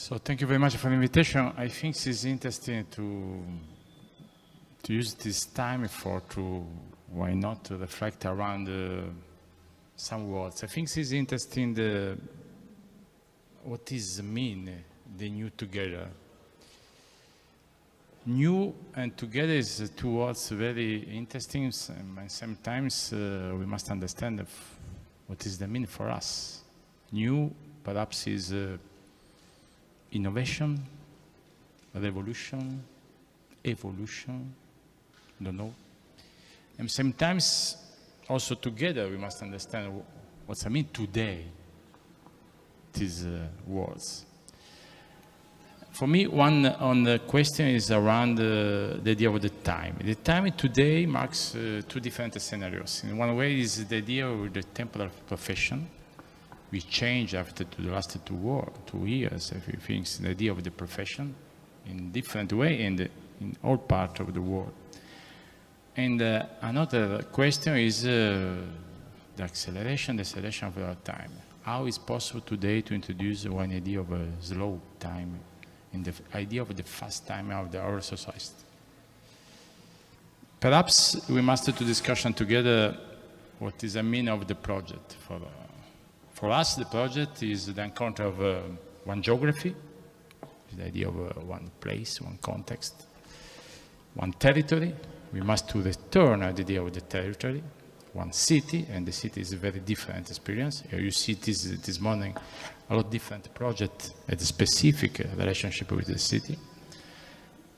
So thank you very much for the invitation. I think it's interesting to use this time why not, to reflect around some words. I think it's interesting what is mean, the new together. New and together is two words very interesting, and sometimes we must understand what is the meaning for us. New perhaps is innovation, revolution, evolution, don't know. And sometimes also together we must understand what I mean today, these words. For me, one on the question is around the idea of the time. The time today marks two different scenarios. In one way is the idea of the temporal profession. We change after the last 2 years, I think, the idea of the profession in different way and in all parts of the world. And another question is the acceleration of our time. How is possible today to introduce one idea of a slow time in the idea of the fast time of our society? Perhaps we must do discussion together what is the meaning of the project. For us, the project is the encounter of one geography, the idea of one place, one context, one territory. We must return to the idea of the territory, one city, and the city is a very different experience. You see this morning a lot of different projects at a specific relationship with the city,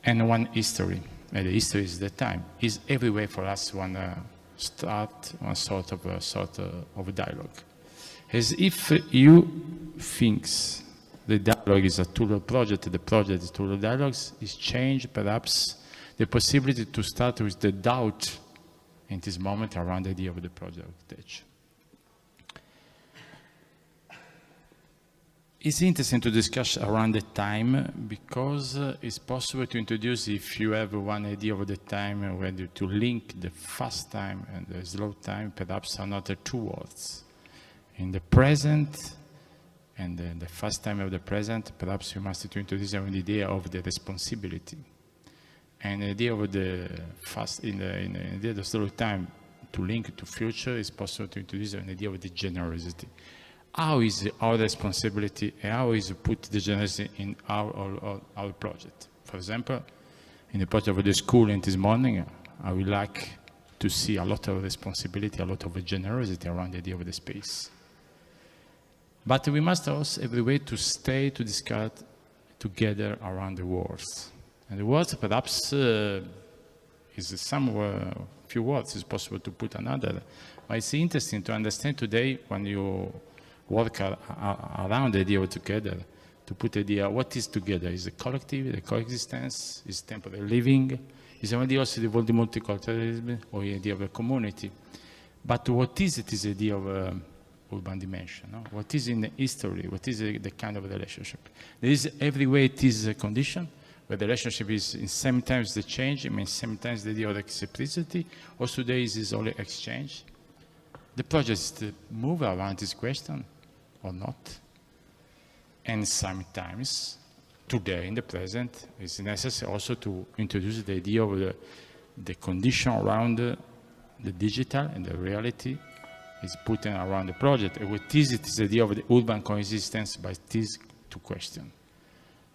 and one history. And the history is the time. Is everywhere for us one sort of dialogue. As if you think the dialogue is a tool of project, the project is a tool of dialogues, is change perhaps the possibility to start with the doubt in this moment around the idea of the project. It's interesting to discuss around the time because it's possible to introduce, if you have one idea of the time, whether to link the fast time and the slow time, perhaps another two words. In the present and the fast time of the present, perhaps we must introduce an idea of the responsibility. And the idea of the fast, in the idea of the slow time to link to future, is possible to introduce an idea of the generosity. How is our responsibility and how is put the generosity in our project? For example, in the project of the school in this morning, I would like to see a lot of responsibility, a lot of generosity around the idea of the space. But we must also every way to stay to discuss together around the words. And the words perhaps is somewhere, few words is possible to put another. But it's interesting to understand today when you work around the idea of together, to put the idea, what is together? Is the collective, the coexistence, is temporary living, is the idea also the multiculturalism, or the idea of a community. But what is it is the idea of urban dimension? No? What is in the history? What is the kind of relationship? There is every way it is a condition, where the relationship is in sometimes the change, I mean sometimes the idea of reciprocity, or today is only exchange. The project is to move around this question or not. And sometimes, today in the present, it's necessary also to introduce the idea of the condition around the digital and the reality is put around the project. And what is it is the idea of the urban coexistence by these two questions.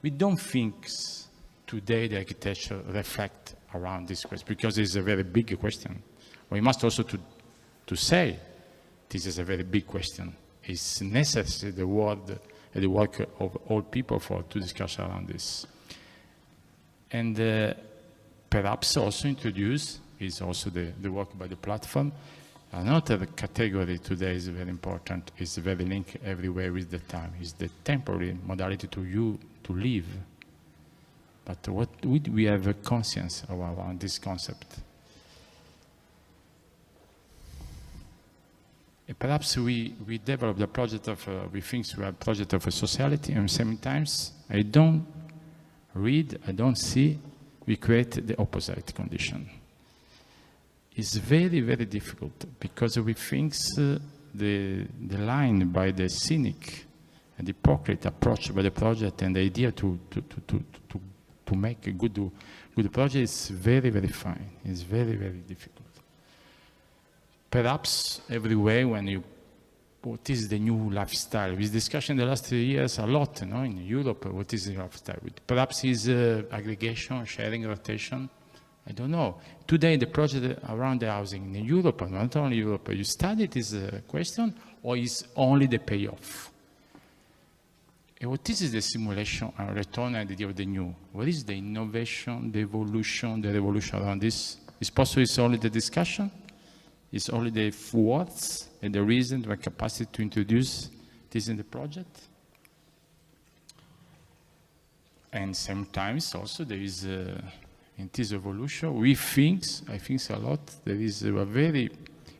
We don't think today the architecture reflect around this question because it's a very big question. We must also to say this is a very big question. It's necessary the work of all people to discuss around this. And perhaps also introduce is also the work by the platform. Another category today is very important, is very linked everywhere with the time, is the temporary modality to live. But what would we have a conscience around this concept? Perhaps we develop the project of, we think we have a project of a sociality, and sometimes I don't read, I don't see, we create the opposite condition. It's very, very difficult because we think the line by the cynic and hypocrite approach by the project and the idea to make a good project is very, very fine. It's very, very difficult. Perhaps every way what is the new lifestyle? With discussion the last 3 years a lot, in Europe, what is the lifestyle? Perhaps is aggregation, sharing, rotation. I don't know. Today, the project around the housing in Europe, not only Europe, you study this question, or is only the payoff? And what is the simulation and return and the idea of the new? What is the innovation, the evolution, the revolution around this? Is possible it's only the discussion? It's only the words and the reason, the capacity to introduce this in the project? And sometimes also there is, in this evolution, I think a lot, there is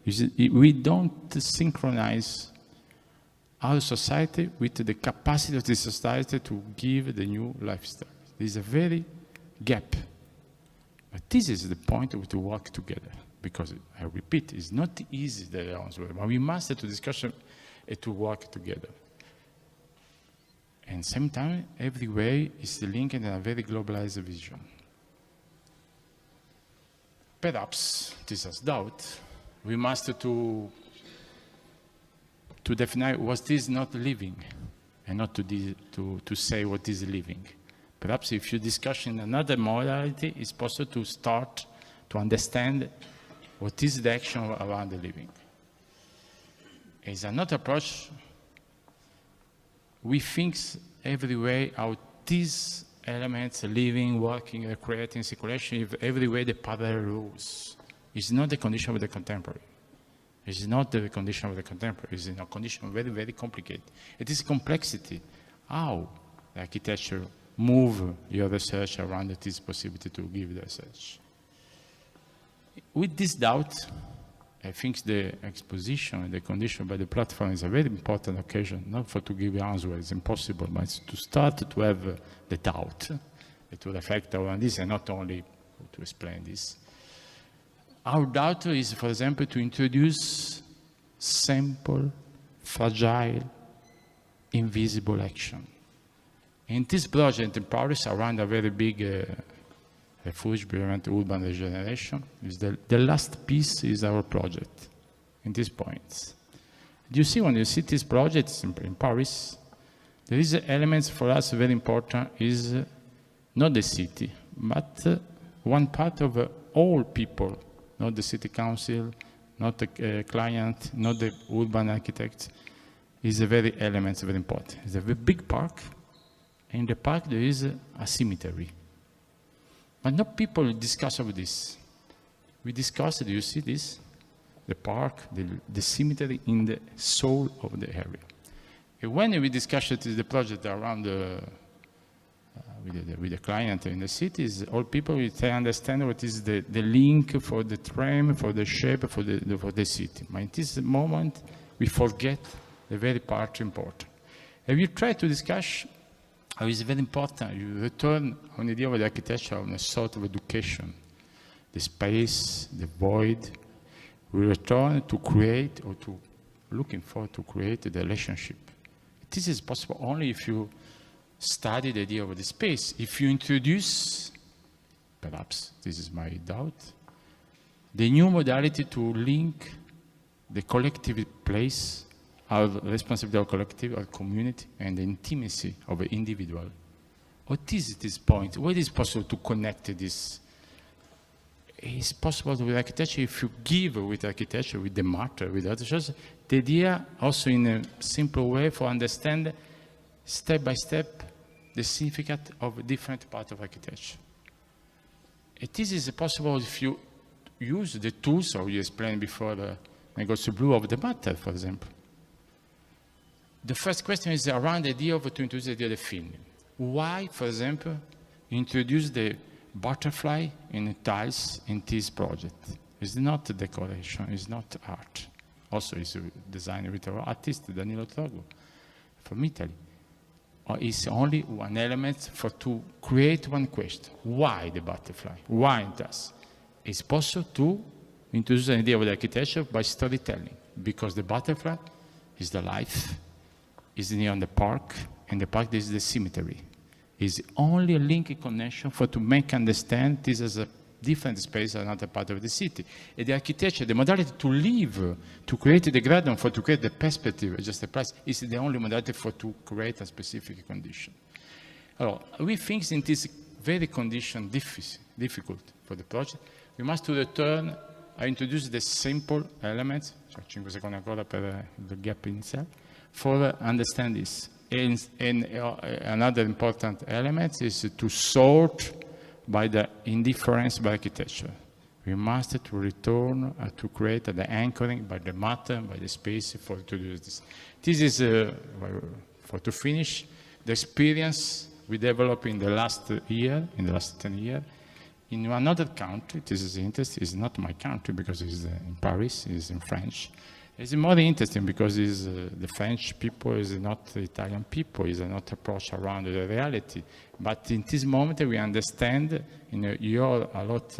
we don't synchronize our society with the capacity of the society to give the new lifestyle. There is a very gap. But this is the point of to work together. Because, I repeat, it's not easy, but we must to discuss and to work together. And sometimes, every way is linked in a very globalized vision. Perhaps, this is doubt, we must to define what is not living, and not to say what is living. Perhaps if you discuss in another modality, it's possible to start to understand what is the action around the living. As another approach, we think every way how these elements, living, working, creating, circulation, every way the parallel rules. It's not the condition of the contemporary. It's not the condition of the contemporary. It's a condition very, very complicated. It is complexity. How the architecture move your research around this possibility to give the research. With this doubt, I think the exposition and the condition by the platform is a very important occasion, not for to give answer, it's impossible, but it's to start to have the doubt, to reflect on this, and not only to explain this. Our doubt is, for example, to introduce simple, fragile, invisible action. In this project in Paris, around a very big refuge, prevent urban regeneration, is the last piece is our project in these points. You see, when you see these projects in Paris, there is elements for us very important is not the city, but one part of all people, not the city council, not the client, not the urban architect, is a very element, very important. It's a very big park. In the park there is a cemetery. But no people discuss of this. We discussed, do you see this? The park, the cemetery in the soul of the area. And when we discussed the project around with the client in the cities, all people will understand what is the link for the tram, for the shape, for the city. But in this moment, we forget the very part important. If you try to discuss how it's very important, you return on the idea of the architecture on a sort of education. The space, the void, we return to create or to looking for to create the relationship. This is possible only if you study the idea of the space. If you introduce, perhaps this is my doubt, the new modality to link the collective place, our responsibility of collective, our community, and the intimacy of the individual. What is this point? What is possible to connect this? It's possible with architecture if you give with architecture, with the matter, with other things, the idea also in a simple way for understand step by step the significance of different parts of architecture. This is possible if you use the tools, or you explained before the negotiable blue of the matter, for example. The first question is around the idea of to introduce the idea of the film. Why, for example, introduce the butterfly in the tiles in this project? It's not decoration, it's not art. Also, it's a designer with our artist, Danilo Trogo, from Italy. Or it's only one element for to create one question. Why the butterfly? Why it does? It's possible to introduce an idea of the architecture by storytelling, because the butterfly is the life, is near the park. In the park, there is the cemetery. It's only a link connection for to make understand this as a different space, another part of the city. And the architecture, the modality to live, to create the gradient, for to create the perspective, just the price, is the only modality for to create a specific condition. We think in this very condition difficult for the project, we must return, I introduce the simple elements, 5 secondi ancora per the gap in itself, for understand this. And another important element is to sort by the indifference by architecture. We must to return to create the anchoring by the matter, by the space for to do this. This is, for to finish, the experience we developed in the last year, in the last 10 years, in another country. This is interesting. It's not my country because it's in Paris, it's in French. It's more interesting because it's, the French people is not the Italian people, is not approach around the reality. But in this moment, we understand in a lot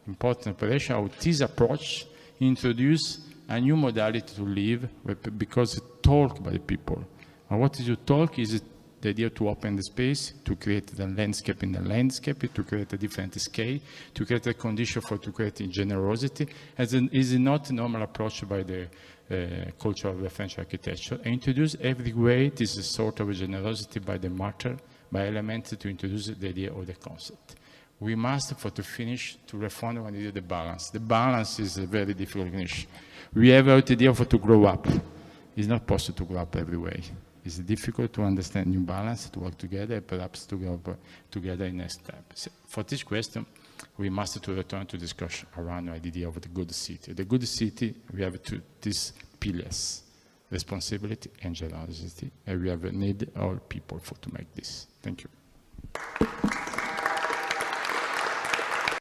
important operation how this approach introduce a new modality to live because it talk by the people. And what is you talk is the idea to open the space, to create the landscape in the landscape, to create a different scale, to create a condition for to create generosity, as is not a normal approach by the culture of the French architecture. And introduce every way this sort of generosity by the matter, by elements to introduce the idea of the concept. We must, for to finish, to reform when we do the balance. The balance is a very difficult finish. We have an idea for to grow up. It's not possible to grow up every way. It's difficult to understand new balance, to work together, perhaps to go together in next step. So for this question, we must to return to discussion around the idea of the good city. The good city, we have these pillars, responsibility and generosity, and we have a need all people for to make this. Thank you.